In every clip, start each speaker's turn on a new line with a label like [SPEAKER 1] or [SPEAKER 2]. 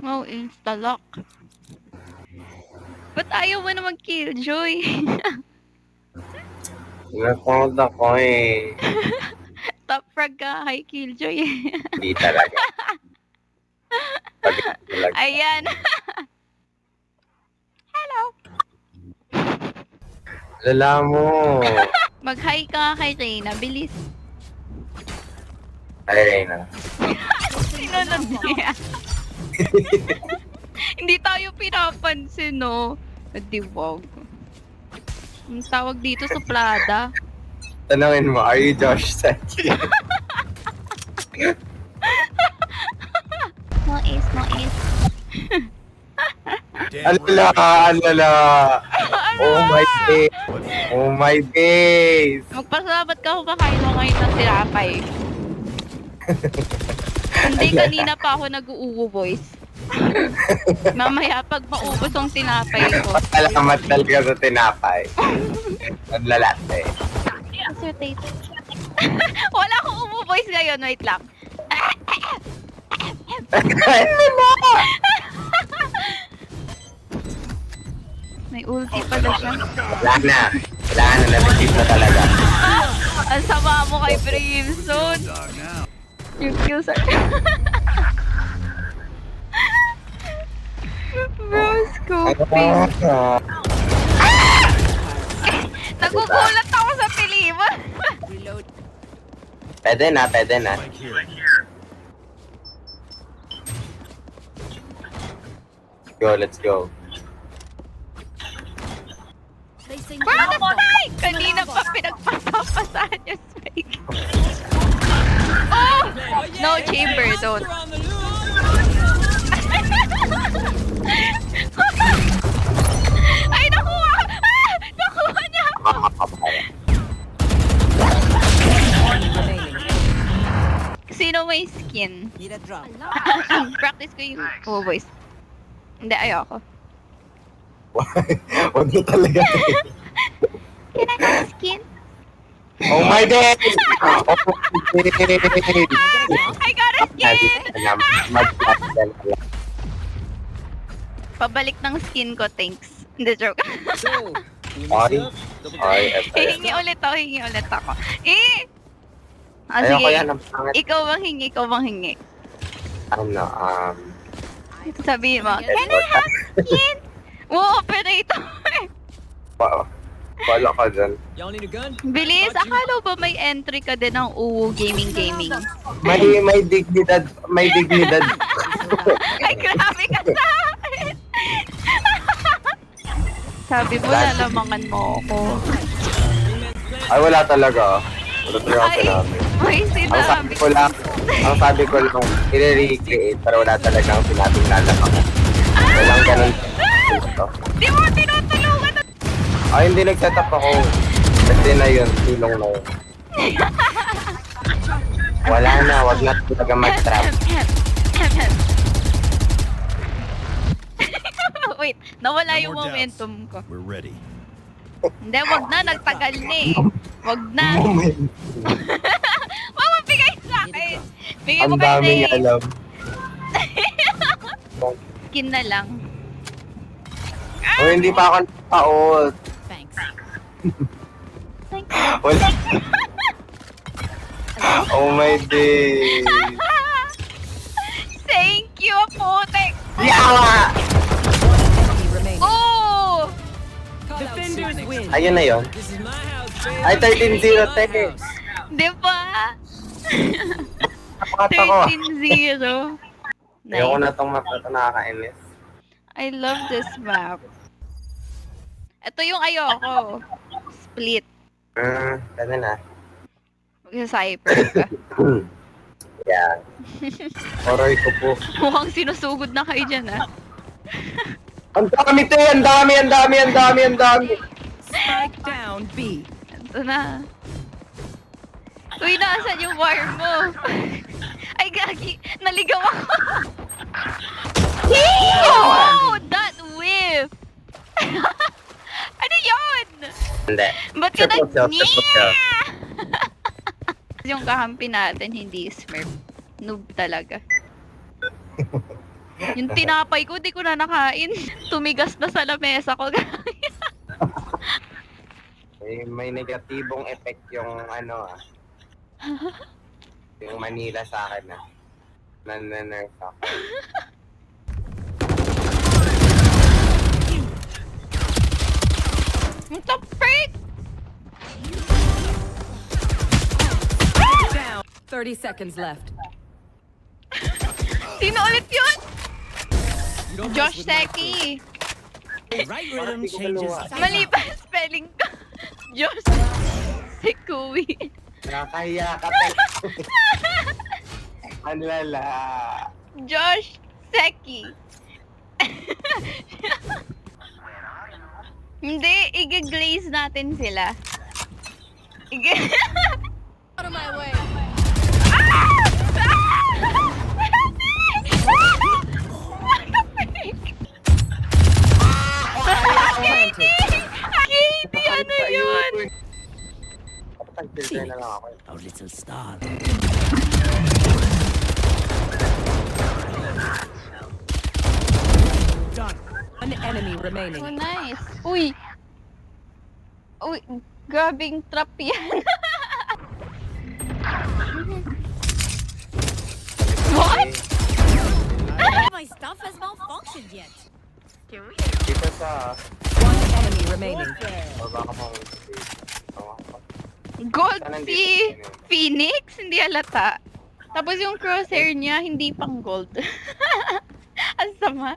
[SPEAKER 1] Oh, insta-lock. Ba't ayaw mo na mag-killjoy?
[SPEAKER 2] Napunod ako eh.
[SPEAKER 1] Top frag ka kay killjoy.
[SPEAKER 2] Hindi talaga. Pag talaga.
[SPEAKER 1] Ayan. Hello.
[SPEAKER 2] Lala mo.
[SPEAKER 1] Mag-hi ka kay Reyna. Bilis.
[SPEAKER 2] Ay, na.
[SPEAKER 1] Sinunod niya. Hindi tayo pinapansin, no? Nadiwag. Ang tawag dito, suplada.
[SPEAKER 2] Tanungin mo, are you Josh Sachi?
[SPEAKER 1] No is, no is.
[SPEAKER 2] Alala, alala. Oh my days. Oh my days.
[SPEAKER 1] Magpasalamat ka kumakain mo ngayon ng tinapay. Hindi, kanina pa ako nag-uuwo, boys. Mamaya pag maubos ang tinapay ko.
[SPEAKER 2] Salamat talaga sa tinapay. Naglalate.
[SPEAKER 1] Wala akong umu, boys, ngayon. Wait lang.
[SPEAKER 2] Ano mo?
[SPEAKER 1] May ulti pala siya.
[SPEAKER 2] Wala na. Wala na. Na-receive na talaga.
[SPEAKER 1] Ang sama mo kay Brimstone. Yung kill sa... Bro, scoping. Nagugulat ako sa piliman.
[SPEAKER 2] Pwede na, pwede na. Go, let's go.
[SPEAKER 1] Paano mo na? Kanina pa pinagpapapasahan yung spike. Oh! No chamber, don't. Ay, nakuha! Ah! Nakuha niya! Sino may skin? Practice ko yung... Oh, boys. Hindi, ayoko.
[SPEAKER 2] Huwag na talaga.
[SPEAKER 1] Can I have skin?
[SPEAKER 2] Oh my days! Oh my days!
[SPEAKER 1] I got a skin! Pabalik ng skin ko, thanks. Hindi, joke.
[SPEAKER 2] Ay, ay,
[SPEAKER 1] Hihingi ulit ako, hihingi ulit ako. Ah,
[SPEAKER 2] ayoko
[SPEAKER 1] sige.
[SPEAKER 2] yan, ang pangit.
[SPEAKER 1] Ikaw bang hingi, ikaw bang hingi.
[SPEAKER 2] Ano,
[SPEAKER 1] Sabihin mo, can I have skin? Oo, operator.
[SPEAKER 2] Wala ka dyan.
[SPEAKER 3] Y'all need a gun?
[SPEAKER 1] Bilis, akala ba may entry ka din ng UU Gaming Gaming?
[SPEAKER 2] May dignidad, may dignidad.
[SPEAKER 1] Ay, grabe ka sa akin. Sabi mo, lalamangan mo ako.
[SPEAKER 2] Ay, wala talaga. Wala talaga ako
[SPEAKER 1] Ay,
[SPEAKER 2] sinabi.
[SPEAKER 1] may
[SPEAKER 2] Ang sabi
[SPEAKER 1] sinabi.
[SPEAKER 2] ko lang, i-recreate, pero wala talagang sinabing lalaman ko. Walang ganun.
[SPEAKER 1] Di mo tinutulungan na.
[SPEAKER 2] Ay, hindi nag-set up ako. Kasi na yun, silong na yun. Wala na, wag na talaga mag-trap.
[SPEAKER 1] Wait, nawala
[SPEAKER 3] No
[SPEAKER 1] yung
[SPEAKER 3] more
[SPEAKER 1] momentum ko.
[SPEAKER 3] We're ready.
[SPEAKER 1] Hindi, wag na, nagtagal na eh. Wag na. Wag mo bigay sa akin. Bigay mo
[SPEAKER 2] Ang
[SPEAKER 1] kay
[SPEAKER 2] dami niya
[SPEAKER 1] Nate.
[SPEAKER 2] alam.
[SPEAKER 1] Skin na lang.
[SPEAKER 2] Oh, hindi pa ako nakaot.
[SPEAKER 1] Thanks.
[SPEAKER 2] Wala. Oh my days.
[SPEAKER 1] Thank you, putek.
[SPEAKER 2] Yawa!
[SPEAKER 1] Oh!
[SPEAKER 3] Defenders win.
[SPEAKER 2] Ayun na yun.
[SPEAKER 3] This is my house, baby.
[SPEAKER 2] Ay, 13-0,
[SPEAKER 3] My
[SPEAKER 2] teke.
[SPEAKER 3] house.
[SPEAKER 1] Di ba?
[SPEAKER 2] Napakat ako.
[SPEAKER 1] 13-0.
[SPEAKER 2] Ayoko
[SPEAKER 1] Nice.
[SPEAKER 2] na itong map na ito, nakakainis.
[SPEAKER 1] I love this map. Ito yung ayoko. Split.
[SPEAKER 2] Pwede na.
[SPEAKER 1] Mag-cyper ka.
[SPEAKER 2] Yan. Oroy ko po.
[SPEAKER 1] Mukhang sinusugod na kayo dyan, ah.
[SPEAKER 2] Ang dami to, ang dami, ang dami, ang dami, ang dami.
[SPEAKER 3] Spike down B.
[SPEAKER 1] Ito na. Uy, nasaan yung wire mo? Ay, gagi. Naligaw ako. Oh, that whiff. Ano yun?
[SPEAKER 2] Hindi.
[SPEAKER 1] Ba't ka
[SPEAKER 2] Triple kill, triple kill.
[SPEAKER 1] Yung kahampi natin, hindi smurf. Noob talaga. Yung tinapay ko, di ko na nakain. Tumigas na sa lamesa ko.
[SPEAKER 2] May negatibong effect yung ano yung Manila sa akin Nananurse ako.
[SPEAKER 1] What the freak?
[SPEAKER 3] Down. 30 seconds left.
[SPEAKER 1] Sino ulit yun?
[SPEAKER 4] You don't
[SPEAKER 1] Josh
[SPEAKER 4] mess with my
[SPEAKER 1] Seki.
[SPEAKER 4] food. Right rhythm
[SPEAKER 2] Parang di ko
[SPEAKER 4] changes.
[SPEAKER 2] maluwa.
[SPEAKER 1] Mali pa ang spelling ko. Josh Sekui.
[SPEAKER 2] Nakakahiya ka Ang lala.
[SPEAKER 1] Josh Seki. Hindi, i-glaze natin sila. Out of my way. Katie, ano yun?
[SPEAKER 2] Kapag filter na lang ako.
[SPEAKER 4] Our little star. Done.
[SPEAKER 3] One enemy
[SPEAKER 1] Oh,
[SPEAKER 3] remaining.
[SPEAKER 1] nice. Uy. Uy, grabing trap yan. What?
[SPEAKER 5] My stuff has malfunctioned yet.
[SPEAKER 2] Dito sa
[SPEAKER 3] One enemy remaining.
[SPEAKER 2] baba ka pang
[SPEAKER 1] Gold
[SPEAKER 2] Saan nandito
[SPEAKER 1] si
[SPEAKER 2] si Phoenix?
[SPEAKER 1] Phoenix, hindi halata. Tapos yung crosshair niya, hindi pang gold. Ang sama.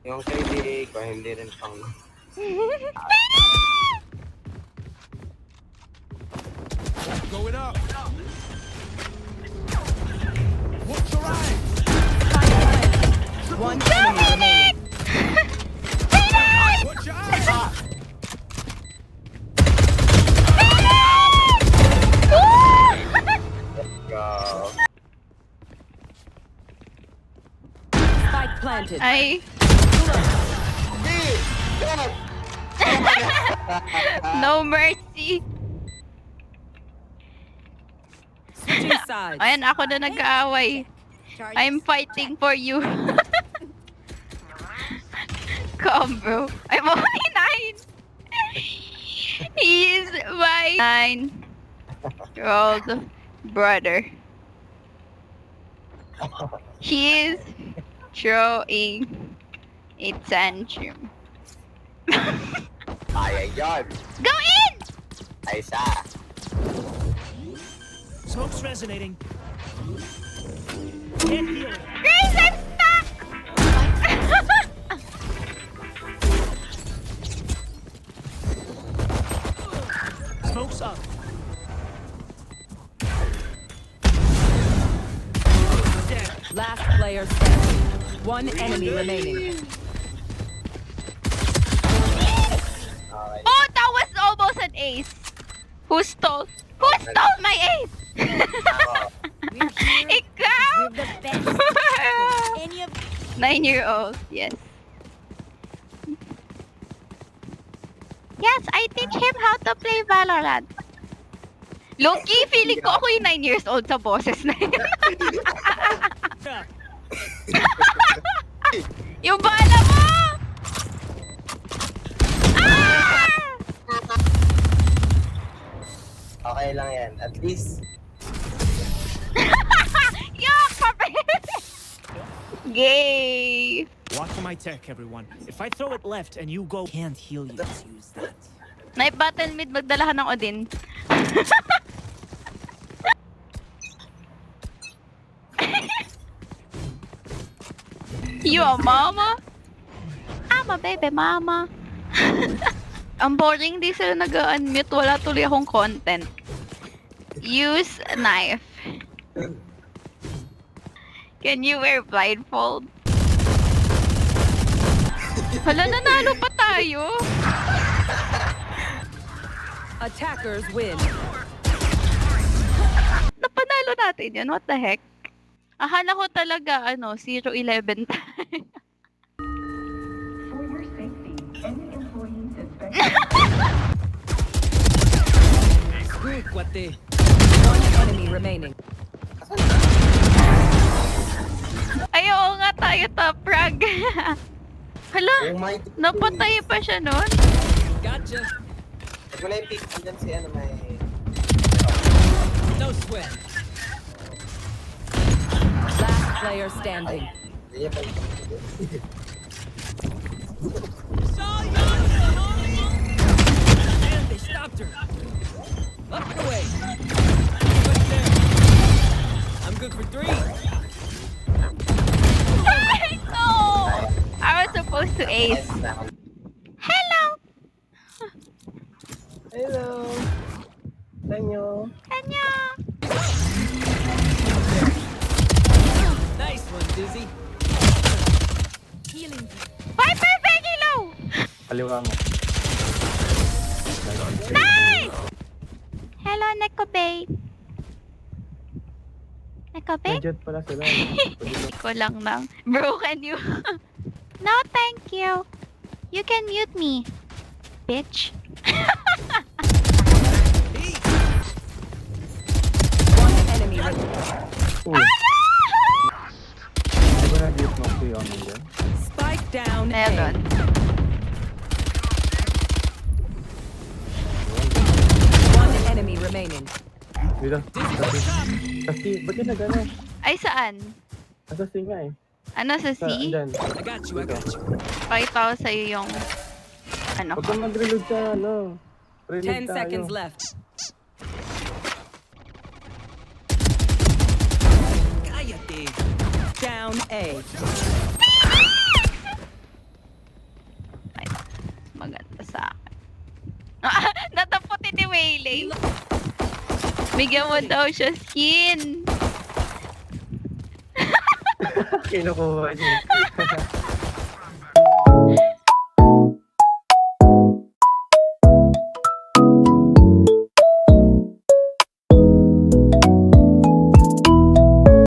[SPEAKER 2] yung KDA ko, hindi rin pang
[SPEAKER 4] Going up. Watch your eyes.
[SPEAKER 3] One enemy remaining.
[SPEAKER 4] Watch your eyes.
[SPEAKER 2] go.
[SPEAKER 3] Spike planted.
[SPEAKER 1] Ay, no mercy.
[SPEAKER 3] Switching sides.
[SPEAKER 1] Ayan, ako na nag-aaway. I'm fighting for you. Come, bro. I'm only 9. He is my 9-year-old brother. He is throwing a tantrum.
[SPEAKER 2] Kaya yun.
[SPEAKER 1] Go in!
[SPEAKER 2] Ay sa.
[SPEAKER 4] Smoke's resonating. Get healing.
[SPEAKER 1] Grace, I'm stuck!
[SPEAKER 4] Smoke's up. Dead.
[SPEAKER 3] Last player standing. One enemy remaining.
[SPEAKER 2] Okay.
[SPEAKER 1] Oh, that was almost an ace. Who stole my ace?
[SPEAKER 5] We're here.
[SPEAKER 1] Ikaw!
[SPEAKER 5] We're the best. Any of
[SPEAKER 1] 9-year-old, yes. Yes, I teach him how to play Valorant. Loki, feeling ko ako yung 9 years old sa boses na yun. Yung bala mo! Ah!
[SPEAKER 2] Okay lang yan. At least,
[SPEAKER 1] Yuck! Gay!
[SPEAKER 4] Watch for my tech, everyone. If I throw it left and you go, can't heal you. Let's use that.
[SPEAKER 1] Night battle mid, magdala ka ng Odin. You a mama? I'm a baby mama. Ang boring, di sila nag-unmute. Wala tuloy akong content. Use a knife. Can you wear blindfold? Hala, nanalo pa tayo.
[SPEAKER 3] Attackers win.
[SPEAKER 1] Napanalo natin yun. What the heck? Akala ko talaga, 0-11 tayo.
[SPEAKER 6] For your safety, any employee suspected
[SPEAKER 3] Good, cuate. One enemy remaining.
[SPEAKER 1] Ay, oo nga tayo top frag. Hala,
[SPEAKER 2] Oh my...
[SPEAKER 1] napatay pa siya nun.
[SPEAKER 4] Gotcha.
[SPEAKER 2] Huwag mo na yung pick. Andyan si ano may...
[SPEAKER 4] No sweat.
[SPEAKER 3] Last player standing.
[SPEAKER 2] Ganyan pa.
[SPEAKER 4] And they stopped her. Up and away. Right there. I'm good for 3.
[SPEAKER 1] No! I was supposed to ace. Hello!
[SPEAKER 2] Hello. Tanyo.
[SPEAKER 1] Kanya!
[SPEAKER 4] Nice one, Dizzy.
[SPEAKER 5] Healing.
[SPEAKER 1] Viper Becky low!
[SPEAKER 7] Kaliwa mo.
[SPEAKER 1] Nice! Hello, Neko Babe. Neko Babe?
[SPEAKER 7] Jet pala sila.
[SPEAKER 1] Ko lang nang. Bro, can you? No, thank you. You can mute me. Bitch.
[SPEAKER 3] One enemy remaining.
[SPEAKER 7] Uy, di ba nag-use mo si Yomi dyan?
[SPEAKER 3] Spike down
[SPEAKER 1] Meron.
[SPEAKER 3] A. One enemy remaining.
[SPEAKER 7] Dito. Kasi, ba't yun nag-ano?
[SPEAKER 1] Ay, saan?
[SPEAKER 7] Nasa C nga eh.
[SPEAKER 1] Ano sa C?
[SPEAKER 7] Andyan.
[SPEAKER 4] I got you, I got you.
[SPEAKER 1] Pakita ko sa'yo yung... Ano
[SPEAKER 7] Huwag
[SPEAKER 1] ko.
[SPEAKER 7] kang mag-reload sa ano. Reload
[SPEAKER 3] 10
[SPEAKER 7] tayo.
[SPEAKER 3] seconds left.
[SPEAKER 4] Cállate.
[SPEAKER 3] Down A.
[SPEAKER 1] Maganda sa akin. Nataputin ni Waylay. Bigyan mo daw siya skin.
[SPEAKER 7] Kinukuha niya.